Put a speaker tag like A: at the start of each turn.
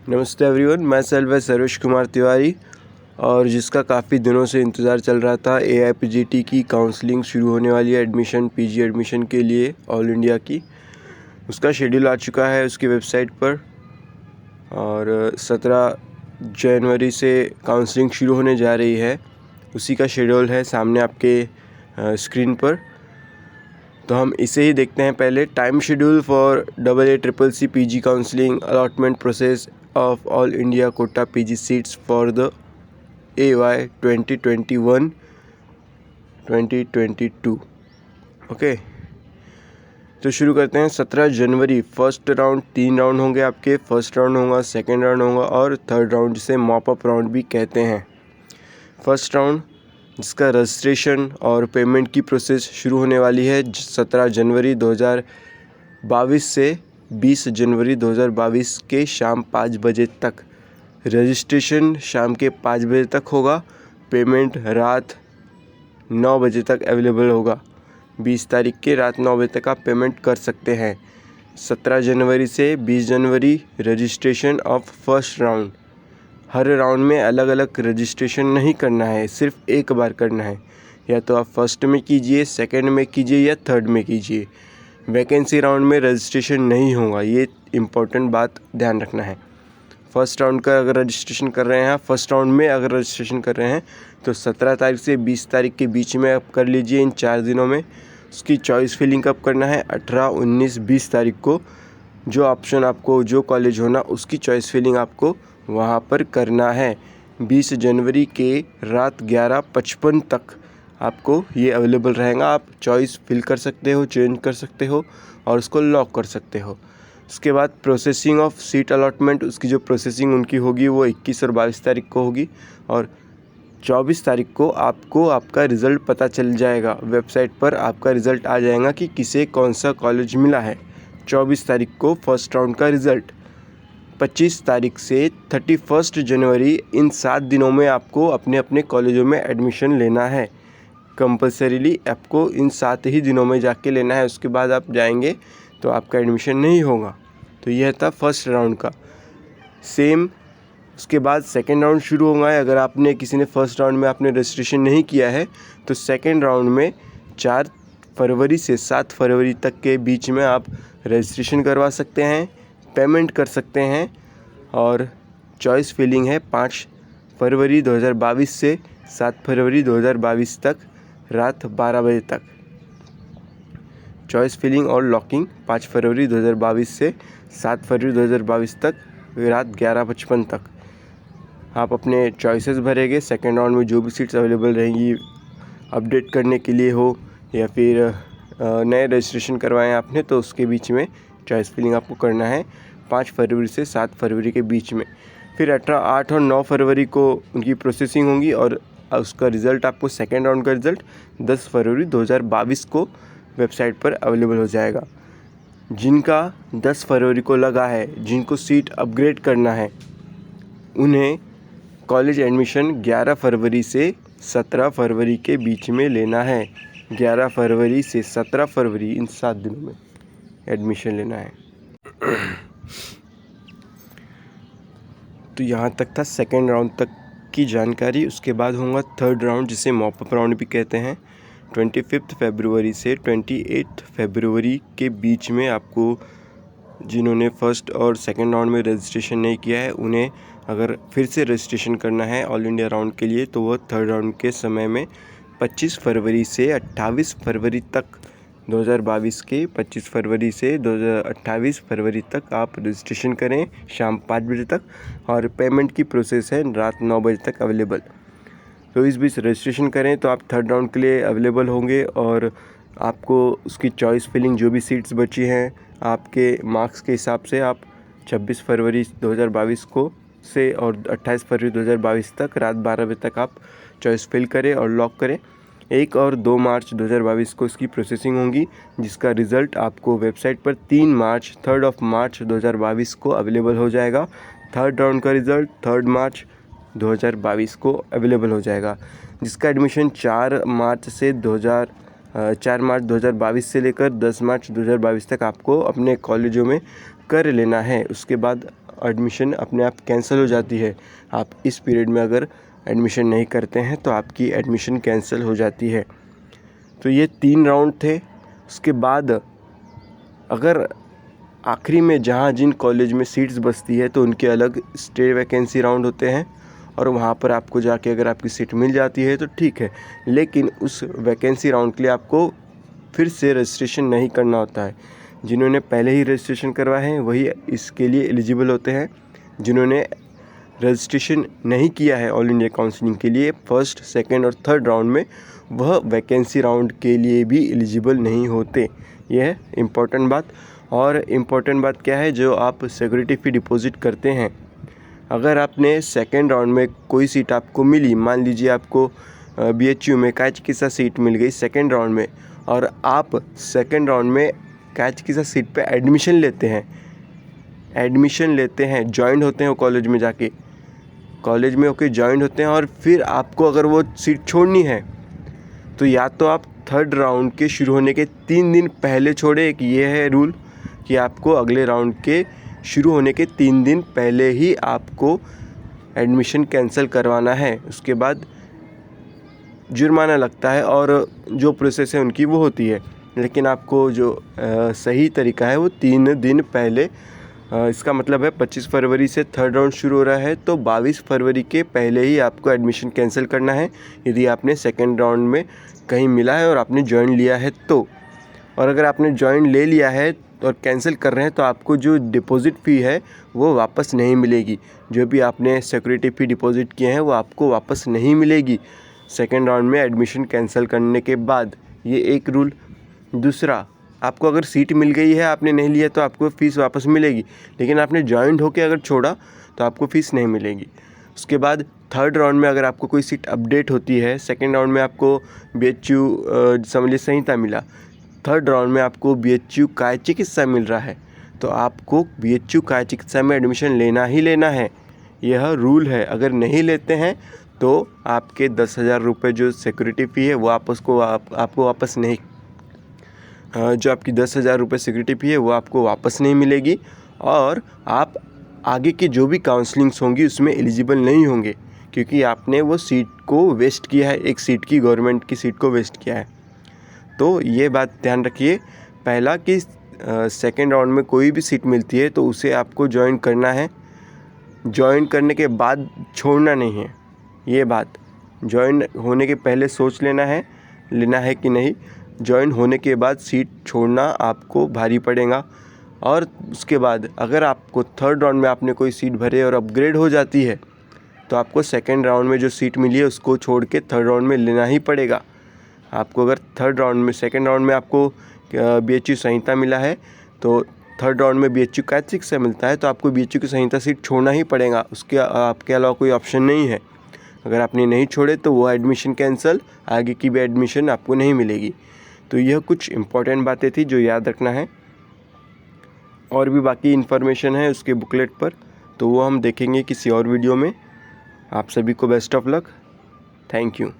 A: नमस्ते एवरीवन, मैं सेल्व सर्वेश कुमार तिवारी और जिसका काफ़ी दिनों से इंतज़ार चल रहा था AIPGT की काउंसलिंग शुरू होने वाली है एडमिशन PG एडमिशन के लिए ऑल इंडिया की। उसका शेड्यूल आ चुका है उसकी वेबसाइट पर और 17 जनवरी से काउंसलिंग शुरू होने जा रही है। उसी का शेड्यूल है सामने आपके स्क्रीन पर, तो हम इसे ही देखते हैं। पहले time schedule for AA CCC PG counselling allotment process of all India quota PG seats for the AY 2021-2022। Okay, तो शुरू करते हैं। 17 जनवरी फर्स्ट राउंड, 3 राउंड होंगे आपके। फर्स्ट राउंड होगा, सेकेंड राउंड होगा और थर्ड राउंड जिसे मॉप अप राउंड भी कहते हैं। फर्स्ट राउंड जिसका रजिस्ट्रेशन और पेमेंट की प्रोसेस शुरू होने वाली है 17 जनवरी 2022 से 20 जनवरी 2022 के शाम 5 बजे तक। रजिस्ट्रेशन शाम के 5 बजे तक होगा, पेमेंट रात 9 बजे तक अवेलेबल होगा। 20 तारीख के रात 9 बजे तक आप पेमेंट कर सकते हैं। 17 जनवरी से 20 जनवरी रजिस्ट्रेशन ऑफ फर्स्ट राउंड। हर राउंड में अलग अलग रजिस्ट्रेशन नहीं करना है, सिर्फ एक बार करना है। या तो आप फर्स्ट में कीजिए, सेकंड में कीजिए या थर्ड में कीजिए। वैकेंसी राउंड में रजिस्ट्रेशन नहीं होगा, ये इम्पोर्टेंट बात ध्यान रखना है। फर्स्ट राउंड का अगर रजिस्ट्रेशन कर रहे हैं, फर्स्ट राउंड में अगर रजिस्ट्रेशन कर रहे हैं तो 17 तारीख से 20 तारीख के बीच में आप कर लीजिए। इन 4 दिनों में उसकी चॉइस फिलिंग कब करना है? 18, 19, 20 तारीख को जो ऑप्शन आपको, जो कॉलेज होना, उसकी चॉइस फिलिंग आपको वहाँ पर करना है। 20 जनवरी के रात 11:55 तक आपको ये अवेलेबल रहेगा। आप चॉइस फिल कर सकते हो, चेंज कर सकते हो और उसको लॉक कर सकते हो। उसके बाद प्रोसेसिंग ऑफ सीट अलॉटमेंट, उसकी जो प्रोसेसिंग उनकी होगी वो 21 और 22 तारीख को होगी और 24 तारीख को आपको आपका रिज़ल्ट पता चल जाएगा। वेबसाइट पर आपका रिज़ल्ट आ जाएगा कि किसे कौन सा कॉलेज मिला है। 24 तारीख को फर्स्ट राउंड का रिज़ल्ट। 25 तारीख से 31 जनवरी, इन 7 दिनों में आपको अपने अपने कॉलेजों में एडमिशन लेना है। कंपलसरीली आपको इन 7 ही दिनों में जाके लेना है। उसके बाद आप जाएंगे तो आपका एडमिशन नहीं होगा। तो यह था फर्स्ट राउंड का। सेम उसके बाद सेकेंड राउंड शुरू होगा। अगर आपने किसी ने फर्स्ट राउंड में आपने रजिस्ट्रेशन नहीं किया है तो सेकेंड राउंड में 4 फरवरी से 7 फरवरी तक के बीच में आप रजिस्ट्रेशन करवा सकते हैं, पेमेंट कर सकते हैं और चॉइस फिलिंग है 5 फरवरी 2022 से 7 फरवरी 2022 तक रात 12 बजे तक। चॉइस फिलिंग और लॉकिंग 5 फरवरी 2022 से 7 फरवरी 2022 तक रात 11:55 तक। आप अपने चॉइसेस भरेंगे। सेकेंड राउंड में जो भी सीट्स अवेलेबल रहेंगी अपडेट करने के लिए हो या फिर नए रजिस्ट्रेशन करवाएं आपने, तो उसके बीच में चॉइस फिलिंग आपको करना है 5 फरवरी से 7 फरवरी के बीच में। फिर 8 और 9 फरवरी को उनकी प्रोसेसिंग होगी और उसका रिज़ल्ट आपको सेकेंड राउंड का रिज़ल्ट 10 फरवरी 2022 को वेबसाइट पर अवेलेबल हो जाएगा। जिनका 10 फरवरी को लगा है, जिनको सीट अपग्रेड करना है, उन्हें कॉलेज एडमिशन 11 फरवरी से 17 फरवरी के बीच में लेना है। 11 फरवरी से 17 फरवरी, इन 7 दिनों में एडमिशन लेना है। तो यहाँ तक था सेकेंड राउंड तक की जानकारी। उसके बाद होगा थर्ड राउंड, जिसे मॉप अप राउंड भी कहते हैं। 25 फरवरी से 28 फरवरी के बीच में आपको, जिन्होंने फर्स्ट और सेकेंड राउंड में रजिस्ट्रेशन नहीं किया है, उन्हें अगर फिर से रजिस्ट्रेशन करना है ऑल इंडिया राउंड के लिए तो वह थर्ड राउंड के समय में 25 फरवरी से 28 फरवरी तक 2022 के 25 फरवरी से 28 फरवरी तक आप रजिस्ट्रेशन करें शाम 5 बजे तक और पेमेंट की प्रोसेस है रात 9 बजे तक अवेलेबल। तो इस बीच रजिस्ट्रेशन करें तो आप थर्ड राउंड के लिए अवेलेबल होंगे और आपको उसकी चॉइस फिलिंग, जो भी सीट्स बची हैं आपके मार्क्स के हिसाब से, आप 26 फरवरी 2022 को से और 28 फरवरी 2022 तक रात 12 बजे तक आप चॉइस फिल करें और लॉक करें। 1 और 2 मार्च 2022 को इसकी प्रोसेसिंग होगी, जिसका रिज़ल्ट आपको वेबसाइट पर 3 मार्च 3 मार्च 2022 को अवेलेबल हो जाएगा। थर्ड राउंड का रिज़ल्ट 3 मार्च 2022 को अवेलेबल हो जाएगा, जिसका एडमिशन 4 मार्च 2022 से लेकर 10 मार्च 2022 तक आपको अपने कॉलेजों में कर लेना है। उसके बाद एडमिशन अपने आप कैंसिल हो जाती है। आप इस पीरियड में अगर एडमिशन नहीं करते हैं तो आपकी एडमिशन कैंसिल हो जाती है। तो ये 3 राउंड थे। उसके बाद अगर आखिरी में जहाँ जिन कॉलेज में सीट्स बचती है तो उनके अलग स्टे वैकेंसी राउंड होते हैं और वहाँ पर आपको जाके अगर आपकी सीट मिल जाती है तो ठीक है, लेकिन उस वैकेंसी राउंड के लिए आपको फिर से रजिस्ट्रेशन नहीं करना होता है। जिन्होंने पहले ही रजिस्ट्रेशन करवाए हैं वही इसके लिए एलिजिबल होते हैं। जिन्होंने रजिस्ट्रेशन नहीं किया है ऑल इंडिया काउंसलिंग के लिए फर्स्ट, सेकंड और थर्ड राउंड में, वह वैकेंसी राउंड के लिए भी एलिजिबल नहीं होते। यह है इम्पॉर्टेंट बात। और इम्पॉर्टेंट बात क्या है, जो आप सिक्योरिटी फ़ी डिपॉजिट करते हैं, अगर आपने सेकंड राउंड में कोई सीट आपको मिली, मान लीजिए आपको BHU में काया चिकित्सा सीट मिल गई सेकंड राउंड में, और आप सेकंड राउंड में काया चिकित्सा सीट पे एडमिशन लेते हैं, जॉइन होते हैं वो कॉलेज में जाके, कॉलेज में होके जॉइन होते हैं, और फिर आपको अगर वो सीट छोड़नी है तो या तो आप थर्ड राउंड के शुरू होने के 3 दिन पहले छोड़े। एक ये है रूल कि आपको अगले राउंड के शुरू होने के 3 दिन पहले ही आपको एडमिशन कैंसिल करवाना है। उसके बाद जुर्माना लगता है और जो प्रोसेस है उनकी वो होती है, लेकिन आपको जो सही तरीका है वो 3 दिन पहले, इसका मतलब है 25 फरवरी से थर्ड राउंड शुरू हो रहा है तो 22 फरवरी के पहले ही आपको एडमिशन कैंसिल करना है, यदि आपने सेकेंड राउंड में कहीं मिला है और आपने ज्वाइन लिया है तो। और अगर आपने ज्वाइन ले लिया है और कैंसिल कर रहे हैं तो आपको जो डिपॉज़िट फ़ी है वो वापस नहीं मिलेगी। जो भी आपने सिक्योरिटी फ़ी डिपॉज़िट किए हैं वो आपको वापस नहीं मिलेगी सेकेंड राउंड में एडमिशन कैंसिल करने के बाद। ये एक रूल। दूसरा, आपको अगर सीट मिल गई है, आपने नहीं लिया तो आपको फ़ीस वापस मिलेगी, लेकिन आपने ज्वाइंट होकर अगर छोड़ा तो आपको फ़ीस नहीं मिलेगी। उसके बाद थर्ड राउंड में अगर आपको कोई सीट अपडेट होती है, सेकेंड राउंड में आपको BHU समझिए संहिता मिला, थर्ड राउंड में आपको BHU काया चिकित्सा मिल रहा है, तो आपको BHU काया चिकित्सा में एडमिशन लेना ही लेना है। यह रूल है। अगर नहीं लेते हैं तो आपके 10,000 रुपये जो सिक्योरिटी फ़ी है वो आपको वापस नहीं, जो आपकी 10,000 रुपये सिक्योरिटी फ़ी है वो आपको वापस नहीं मिलेगी, और आप आगे की जो भी काउंसलिंग्स होंगी उसमें एलिजिबल नहीं होंगे, क्योंकि आपने वो सीट को वेस्ट किया है, एक सीट की, गवर्नमेंट की सीट को वेस्ट किया है। तो ये बात ध्यान रखिए। पहला कि सेकेंड राउंड में कोई भी सीट मिलती है तो उसे आपको ज्वाइन करना है, ज्वाइन करने के बाद छोड़ना नहीं है। ये बात ज्वाइन होने के पहले सोच लेना है कि नहीं, ज्वाइन होने के बाद सीट छोड़ना आपको भारी पड़ेगा। और उसके बाद अगर आपको थर्ड राउंड में आपने कोई सीट भरे और अपग्रेड हो जाती है तो आपको सेकेंड राउंड में जो सीट मिली है उसको छोड़ के थर्ड राउंड में लेना ही पड़ेगा। आपको अगर सेकेंड राउंड में आपको BHU संहिता मिला है तो थर्ड राउंड में BHU काया चिकित्सा मिलता है तो आपको BHU की संहिता सीट छोड़ना ही पड़ेगा, उसके आपके अलावा कोई ऑप्शन नहीं है। अगर आपने नहीं छोड़े तो वो एडमिशन कैंसिल, आगे की भी एडमिशन आपको नहीं मिलेगी। तो यह कुछ इम्पॉर्टेंट बातें थी जो याद रखना है। और भी बाकी इन्फॉर्मेशन है उसके बुकलेट पर, तो वो हम देखेंगे किसी और वीडियो में। आप सभी को best of luck. Thank you.